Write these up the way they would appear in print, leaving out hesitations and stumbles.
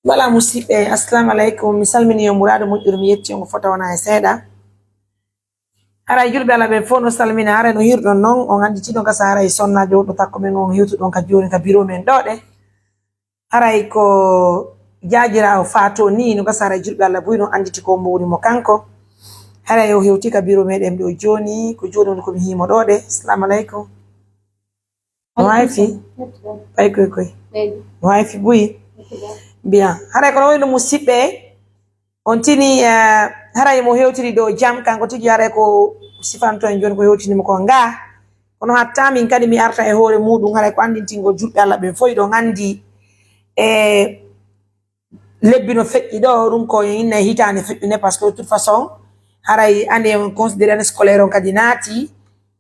Bala musidɓe assalamu alaikum mi salmini yo murado moƴƴude mi yetti on fota wona e seeɗa haray julɓe Allah ɓe fof no salmina haray no hirɗon noon on andi tiɗon ka haray sonnajo ɗo takko men on hewtuɗon ka joni ka bureau men ɗoɗe haray ko jajirawo fato ni no gasa haray julɓe Allah buy non anditi ko mbowni mo kanko haray o hewti ka bureau meɗen ɗo joni ko joni woni komi himo ɗoɗe assalamu alaikum no wayfi ɓay koy no wayfi buyi bien haray kono wayno musidɓe on tini haray mo hewtiri ɗo jam kanko tigi haray ko sifanto en joni ko hewtinimo ko nga kono hatta min kadi mi arta e hoore muɗum haray ko andintingo julɓe Allah ɓe foy ɗo andi lebbi no feƴƴi ɗo ɗum ko inna hitande feƴƴune par ce que de toute façon haray andi on considéré année scolaire on kadi naati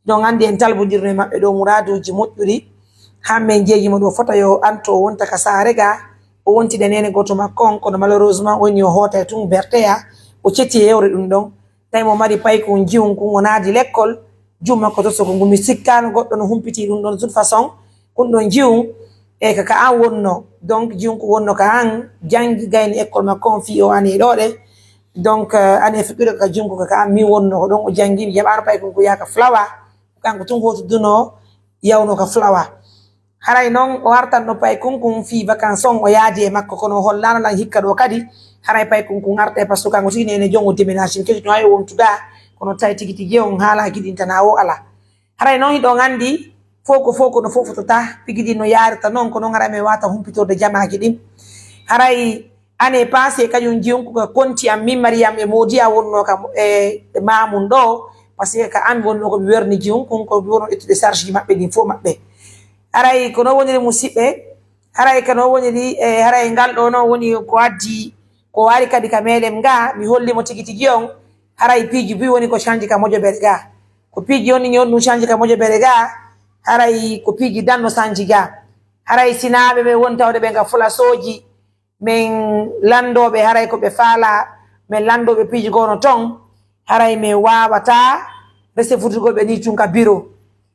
donc andi en talbodirno e maɓɓe ɗo muraduji moƴƴuri hammen jeejimo ɗo fota yo anto wonta ka saare ga o wontide nene goto makko on kono malheureusement woni o hoota e tun berteya o cetti e yewre ɗum ɗon tawi mo mari paykun jiwon kun o naadi l'école jum makko to soko ngumi sikkano goɗɗo no humpiti ɗum ɗon de toute façon kun ɗon jiwum e kaka an wonno donc jiwum ko wonno ka an jangi gayni école makko on fi o ani ɗoɗe donc ane fiɓɓiɗo kaka jum ko kaka an min wonno ko ɗon o jangi mi jaɓano paykun ko yaka flawa kanko tun hotoduno yawno ka flawa haray noon o artanno pay kunkun fi vacance on o yaadi e makko kono hollano lan hikka ɗo kadi haray pay kunkun arte par ce que kanko tigi nene jongo déménage kedi no hay wontuda kono tawi tigi tigi on haala kiɗintana o ala haray noon hiɗon andi foko no fofotota pigidi no yarita noon ko noon haray mi wata humpitorde jamaji ɗin haray année passé kañum jiyonko ka konti am min Mariam e Modiya wonno ka e mamum ɗo par ce que ka an wonno komi werni jiyonkun ko wono ettude charge ji maɓɓe ɗin fof maɓɓe haray ko no woniri musidɓe haray kano woniri haray ngal ɗo noon woni ko addi ko wari kadi ka meɗen nga mi hollimo tigi tigi on haray piiji buy woni ko change ka mojobere ga ko piiji woni ñon ɗum change ka mojobere ga haray ko piiji danno sanji ga haray sinaɓe ɓe wontawde ɓe nga fulasoji min landoɓe haray ko ɓe faala min landoɓe piiji gono ton haray min wawata resefutugolɓe ni tun ka bureau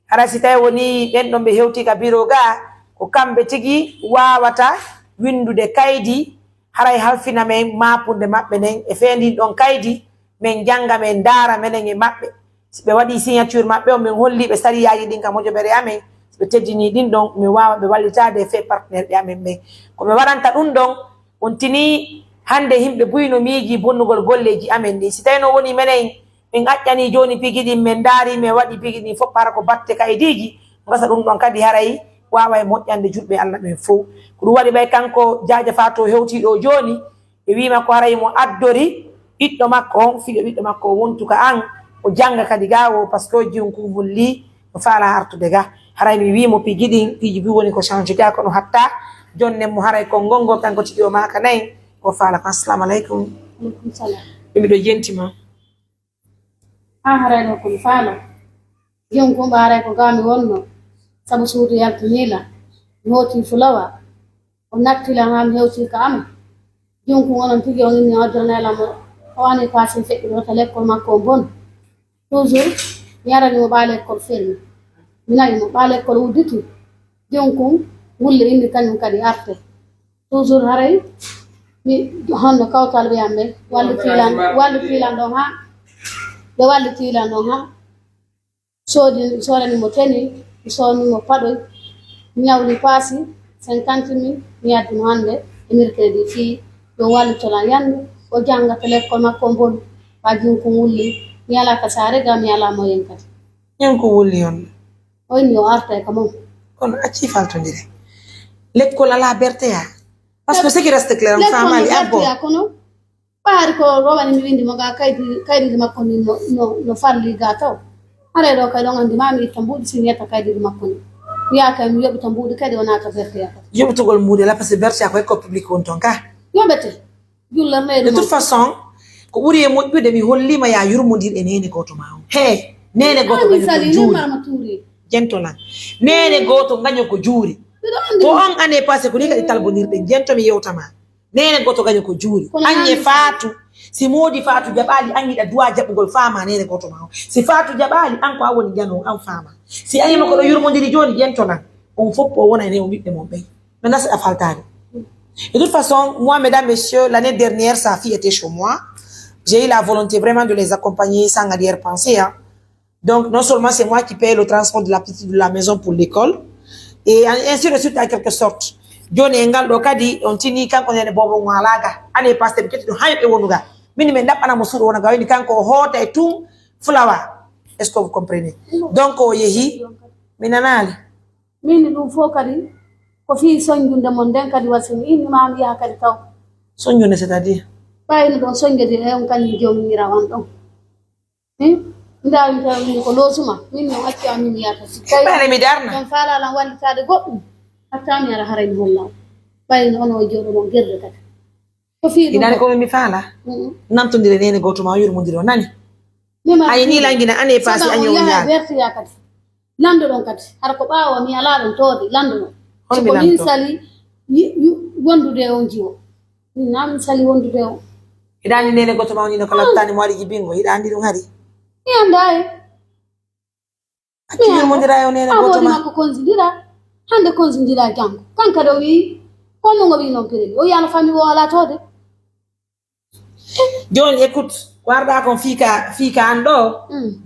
haray si tawi woni ɓen ɗon ɓe hewti ka bureau ga ko kamɓe tigi wawata windude kaydi haray halfina men mapunde maɓɓe nden e fendin ɗon kaydi min janga min daara menen e maɓɓe si ɓe waɗi signature maɓɓe o min holliɓe sariyaji ɗin ka mojobere amen so ɓe teddini ɗin ɗon min wawa ɓe wallitade fait partenaire ɓe amen ɓe koɓe waɗanta ɗum ɗon on tini hande yimɓe buyno miiji bonnugol golleji amen ɗi si tawi no woni menen min accani joni pigi ɗin min daari min waɗi pigi ɗin fof para ko batte kaydiji gasa ɗum ɗon kadi haray wawa e moƴƴande julɓe Allah ɓen fof ko ɗum waɗi ɓay kanko Jaja Fatou hewtiɗo joni ɓe wima ko haray mo addori ɓiɗɗo makko on fiɗo ɓiɗɗo makko o wontuka an o janga kadi ga o par ce que jiwon kum hulli no faala artude ga haray mi wimo pigi ɗin piiji bi woni ko change ga kono hatta jonnen mo haray ko gongo kanko tigi o maka nayi ko faala ko assalamu aleykum miɗo jentima haray no komi faala jon kumɓe haray ko gami wonno sabu suudu yaltinila mi hoti fulawa o nattilan ha mi hewti ka ama jon kum onon tigi on inni addonelamo o ani passé feƴƴiɗota l'école makko o bon toujours mi yaranimo ɓa l'école fermi mi nayi mo ɓa l'école udditi jon kum wulle indi kañum kadi arte toujours haray mi honno kawtal ɓeyam ɓe wallu filan ɗon ha ɓe wallitilan ɗon ha sodanimo teni mi sodanimo paɗoy mi ñawli paasi 50 000 mi yaddimo hande e mercredi fi ɗon wallitolan yande o jangata l'école makko bon ba jinko wulli mi ala ka saare ga mi ala moyen kadi ñanko wulli on o inni o arta e ka mom kono acci faltodire l'école ala berteya par ce que ce qui reste clair on famali abbo kono ɓaari ko rowani mi windi mo ga kaydiji makko ni no farli ga taw haray ɗo kay ɗon andi ma mi itta mbuuɗi si mi yetta kaydiji makko ni mi yaha kay mi yoɓita mbuuɗi kadi o naata berteya kadi yoɓitogol mbuuɗi ala par ce que berteya ko école publique won ton ka yoɓete jullerneede de toute façon ko ɓuri e moƴƴude mi hollima ya yurmodir e nene goto ma on he nene goto gaño ko juuri mama tuuri jentolan nene goto gaño ko juuri ko on année passé ko ni kadi talbonirɗen jentomi yewtama nene goto gaño ko juuri anye Fatou si modi Fatou jaɓali an yiɗa duwa jaɓugol fama nene goto ma o si Fatou jaɓali an ko a woni jano an fama si ayima ko ɗo yurmodiri joni jentolan on fof o wona ene o ɓiɓɓe mon ɓey no nasa a faltade De toute façon, moi, mesdames, messieurs, l'année dernière, sa fille était chez moi. J'ai eu la volonté vraiment de les accompagner sans arrière-pensée. Hein. Donc, non seulement c'est moi qui paye le transport de la petite de la maison pour l'école, et ainsi de suite, en quelque sorte. John Engal, Dokadi, on tini, quand on est de Bobo Malaga, allez, passer le petit de Hype et Wonuga. Minimum d'apana Moussou, on a gagné quand on hot et tout, flower. Est-ce que vous comprenez? Donc, oh, yehi, minanali. Mini du fokari, ko fi soñjunde mon den kadi wasini inni ma wiya kadi taw. Soñjunde, c'est-à-dire? Bayni ɗon soñjede e on kañum jomirawan ɗon. Ndawi tawni ko losuma min no acci amin yata si tawi mi darna on faalalan wallitade goɗɗum hatta mi ara harayni hollaw ɓayni ono jooɗo mon gerde kadi ko fi inani ko mi faala namtodire nene goto ma yurmodiri o nani ay ni langina ane passé año yaa wertiya kadi lando ɗon kadi hara ko ɓaawa mi ala ɗon toode lando ɗon ko min sali wondude on jiwo min na min sali wondude o hiɗani nene goto ma wonino ko lattani mo waɗi jibingo hiɗa andi ɗum hari mi andaye acci yurmodira o nene goto ma ko konsidira hande konsidira jango kanka ɗo wi kono ngo wi noon pireli o yiyano famille o ala toode joni écoute warɗa kon fiika an ɗo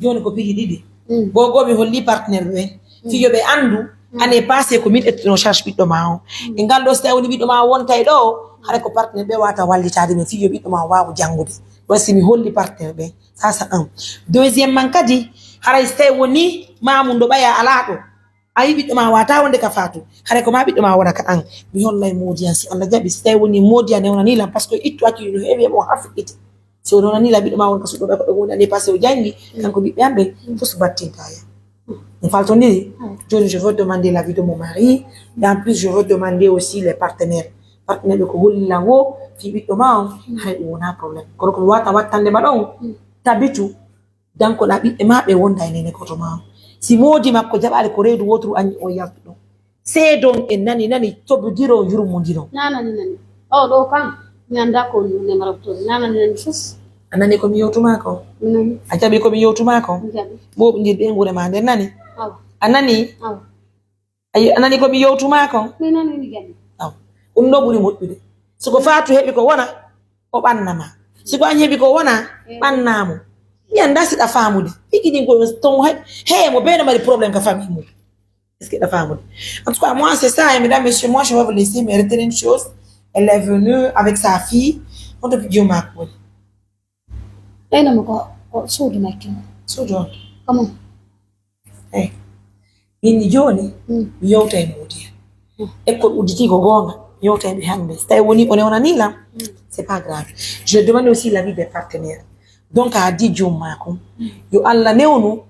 joni ko piiji ɗiɗi gogoɓe holli partenaire ɓe fiyoɓe andu année passé ko min ƴettino charge ɓiɗɗo ma o e ngal ɗo so tawi woni ɓiɗɗo ma wontay ɗo haɗa ko partenaire ɓe wata wallitade min fiyo ɓiɗɗo ma wawa janggude wasi mi holli partenaire ɓe ça c'est un deuxièmement kadi haray so tawi woni mamum ɗo ɓaya ala ɗo a yi ɓiɗɗo ma wata wonde ka fatu haɗa ko ma ɓiɗɗo ma wona ka an mi hollay modiyan si Allah jaɓi so tawi woni modiya newnanilam par ce que ittu accu no heewi mo ha fiɗɗite si o nonanila ɓiɗɗo ma won ka suɗɗo ɓe ko ɗo woni année passé o jangi kanko ɓiɓɓe amɓe fof so battintaya on faltondiri joni je veux demander l'avis de mon mari et en plus je veux demander aussi les partenaires ɓe ko hollilan wo fi ɓiɗɗo ma on hay ɗum wona probléme kono komi wata wattande ma ɗon tabitu dankoɗa ɓiɓɓe ma ɓe wonda e nene koto ma on si moodi makko jaɓade ko reedu wotru anni o yaltu ɗon seedon en nani tobbodiro jurmodiro nanani o ɗo kam mi anda ko nemarabtode nanani fos a nani komi yewtuma ko a jaɓi komi yewtuma ko moɓodirɗe ngure ma nder nani a nani a nani komi yewtuma ko ɗum ɗo ɓuri moƴƴude soko faatu heɓi ko wona o ɓannama siko an heɓi ko wona ɓannamo mi anda siɗa famude pikiɗin ko ton mo ɓeeno mari probléme ka famille mum est ce que ɗa famude en tout cas moi c'est ça mesdames messieurs moi je vais vous laisser mais retenez une chose elle est venue avec sa fille on depuis Dieu mako woni ɗaynama ko suudu makki suudu on comment minni joni mi yewta e modiya école udditi ko gonga yewtayɓe hande so tawi woni o newnanilam c'est pas grave je demande aussi l'avis des partenaires donc a di joom mako yo Allah newnu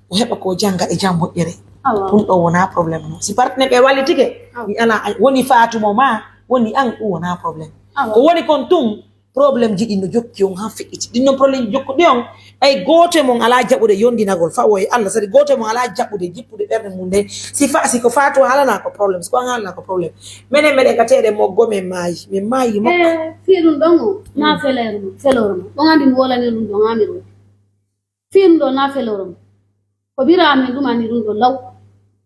o heɓa ko janga e jam moƴƴere ɗum ɗo wona probléme noon si partenaire ɓe wallitike mi ala woni fatumo ma woni an ɗum wona probléme ko woni kon tun probléme ji ɗi no jokki on han feƴƴiti ɗin noon probléme ji jokkuɗi on ay goto mon ala jaɓude yondinagol fawo e Allah sadi goto mon ala jaɓude jippude ɓerde mum nde si ko fatu halana ko probléme siko an halana ko probléme minen meɗen gateɗe moggo min maayi mokko fi ɗum ɗon o na feloroma ɗon andi mi wolani ɗum ɗon ami ɗum fi ɗum ɗo na feloroma ko ɓiramin ɗum ani ɗum ɗo law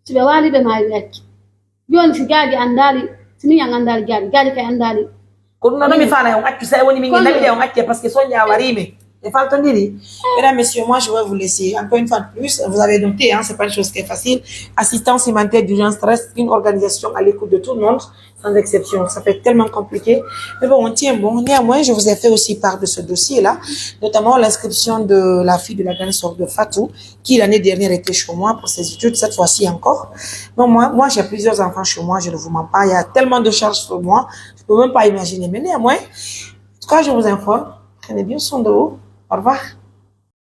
so ɓe wali ɓe maayi acci joni si jaaji andali simiyan andali jaaji kay andali ko ɗum ɗon mi faala on accu sa woni min naɓiɗe on acce par ce que soña warimi et faltondiri mesdames messieurs moi je vais vous laisser encore une fois de plus vous avez noté hein c'est pas une chose qui est facile assistance humanitaire d'urgence reste une organisation à l'écoute de tout le monde sans exception ça fait tellement compliqué mais bon on tient bon néanmoins je vous ai fait aussi part de ce dossier là notamment l'inscription de la fille de la grande sœur de Fatou qui l'année dernière était chez moi pour ses études cette fois-ci encore donc moi j'ai plusieurs enfants chez moi je ne vous mens pas il y a tellement de charges sur moi je peux même pas imaginer mais néanmoins en tout cas je vous informe prenez bien soin de vous au revoir.